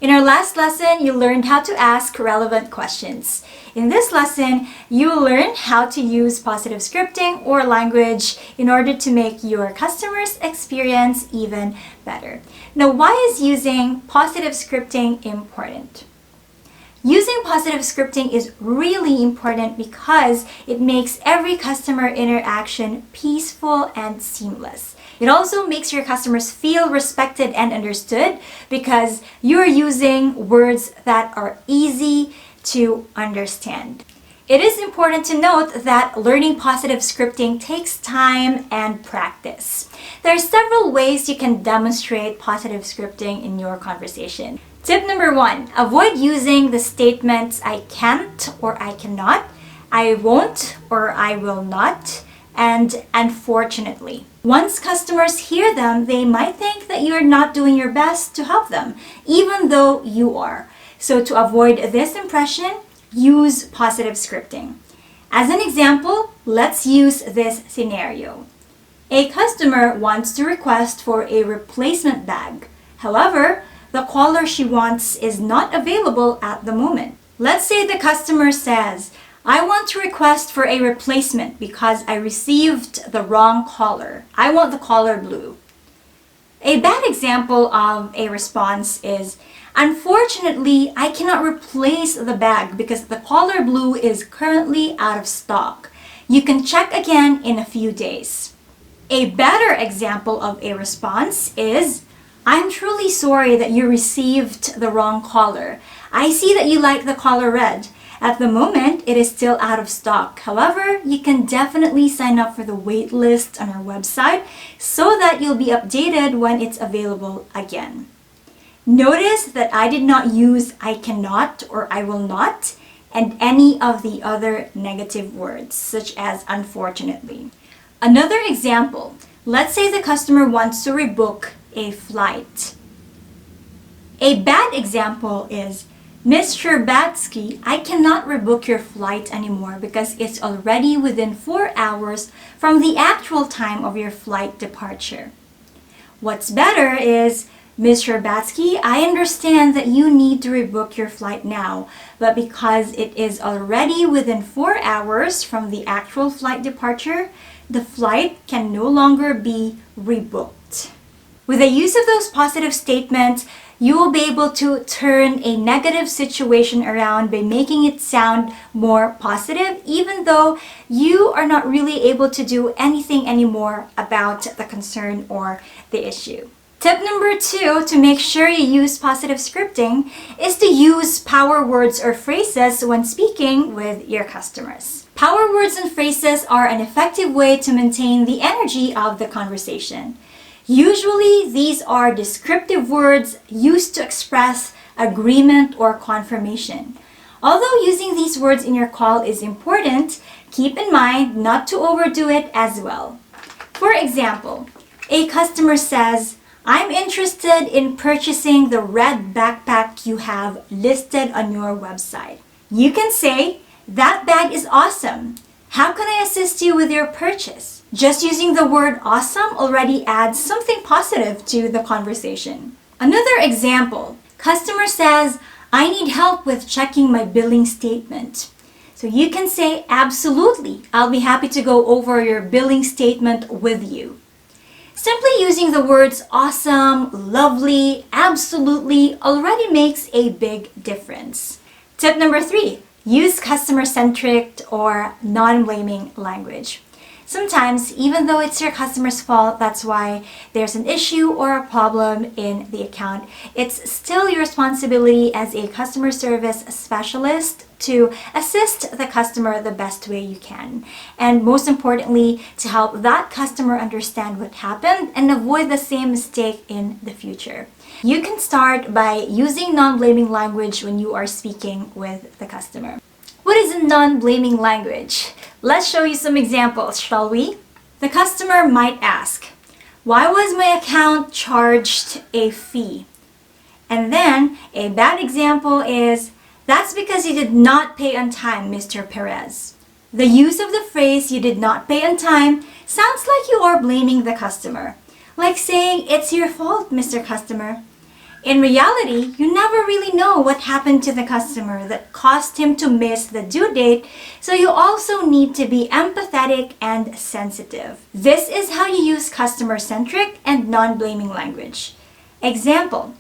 In our last lesson, you learned how to ask relevant questions. In this lesson, you will learn how to use positive scripting or language in order to make your customers' experience even better. Now, why is using positive scripting important? Using positive scripting is really important because it makes every customer interaction peaceful and seamless. It also makes your customers feel respected and understood because you're using words that are easy to understand. It is important to note that learning positive scripting takes time and practice. There are several ways you can demonstrate positive scripting in your conversation. Tip number 1, avoid using the statements I can't or I cannot, I won't or I will not, and unfortunately. Once customers hear them, they might think that you're not doing your best to help them, even though you are. So to avoid this impression, use positive scripting. As an example, let's use this scenario. A customer wants to request for a replacement bag. However, the color she wants is not available at the moment. Let's say the customer says, I want to request for a replacement because I received the wrong color. I want the color blue. A bad example of a response is, unfortunately, I cannot replace the bag because the color blue is currently out of stock. You can check again in a few days. A better example of a response is, I'm truly sorry that you received the wrong color. I see that you like the color red. At the moment, it is still out of stock. However, you can definitely sign up for the wait list on our website so that you'll be updated when it's available again. Notice that I did not use I cannot or I will not and any of the other negative words, such as unfortunately. Another example, let's say the customer wants to rebook a flight. A bad example is, Mr. Batsky, I cannot rebook your flight anymore because it's already within 4 hours from the actual time of your flight departure. What's better is, Mr. Batsky, I understand that you need to rebook your flight now, but because it is already within 4 hours from the actual flight departure, the flight can no longer be rebooked. With the use of those positive statements, you will be able to turn a negative situation around by making it sound more positive, even though you are not really able to do anything anymore about the concern or the issue. Tip number 2 to make sure you use positive scripting is to use power words or phrases when speaking with your customers. Power words and phrases are an effective way to maintain the energy of the conversation. Usually, these are descriptive words used to express agreement or confirmation. Although using these words in your call is important, keep in mind not to overdo it as well. For example, a customer says, I'm interested in purchasing the red backpack you have listed on your website. You can say, that bag is awesome. How can I assist you with your purchase? Just using the word awesome already adds something positive to the conversation. Another example, customer says, I need help with checking my billing statement. So you can say, absolutely, I'll be happy to go over your billing statement with you. Simply using the words awesome, lovely, absolutely already makes a big difference. Tip number 3, use customer-centric or non-blaming language. Sometimes, even though it's your customer's fault, that's why there's an issue or a problem in the account, it's still your responsibility as a customer service specialist to assist the customer the best way you can. And most importantly, to help that customer understand what happened and avoid the same mistake in the future. You can start by using non-blaming language when you are speaking with the customer. What is a non-blaming language? Let's show you some examples, shall we? The customer might ask, why was my account charged a fee? And then a bad example is, that's because you did not pay on time, Mr. Perez. The use of the phrase you did not pay on time sounds like you are blaming the customer. Like saying, it's your fault, Mr. Customer. In reality, you never really know what happened to the customer that caused him to miss the due date, so you also need to be empathetic and sensitive. This is how you use customer-centric and non-blaming language. Example: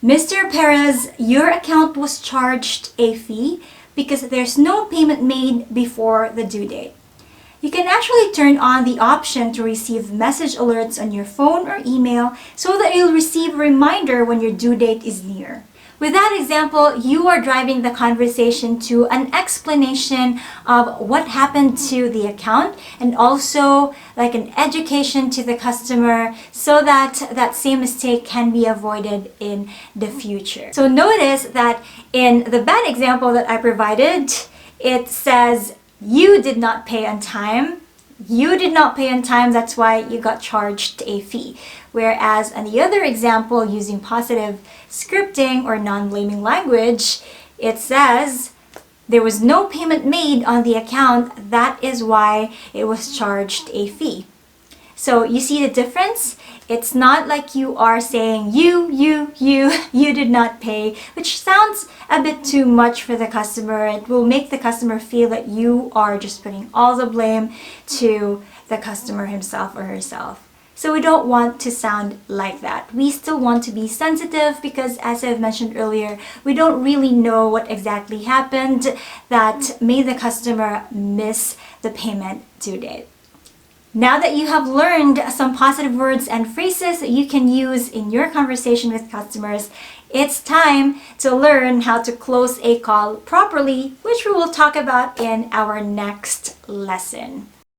Mr. Perez, your account was charged a fee because there's no payment made before the due date. You can actually turn on the option to receive message alerts on your phone or email so that you'll receive a reminder when your due date is near. With that example, you are driving the conversation to an explanation of what happened to the account and also like an education to the customer so that that same mistake can be avoided in the future. So notice that in the bad example that I provided, it says, you did not pay on time. You did not pay on time, that's why you got charged a fee. Whereas in the other example, using positive scripting or non-blaming language, it says, there was no payment made on the account, that is why it was charged a fee. So you see the difference? It's not like you are saying you did not pay, which sounds a bit too much for the customer. It will make the customer feel that you are just putting all the blame to the customer himself or herself. So we don't want to sound like that. We still want to be sensitive because, as I've mentioned earlier, we don't really know what exactly happened that made the customer miss the payment due date. Now that you have learned some positive words and phrases that you can use in your conversation with customers, it's time to learn how to close a call properly, which we will talk about in our next lesson.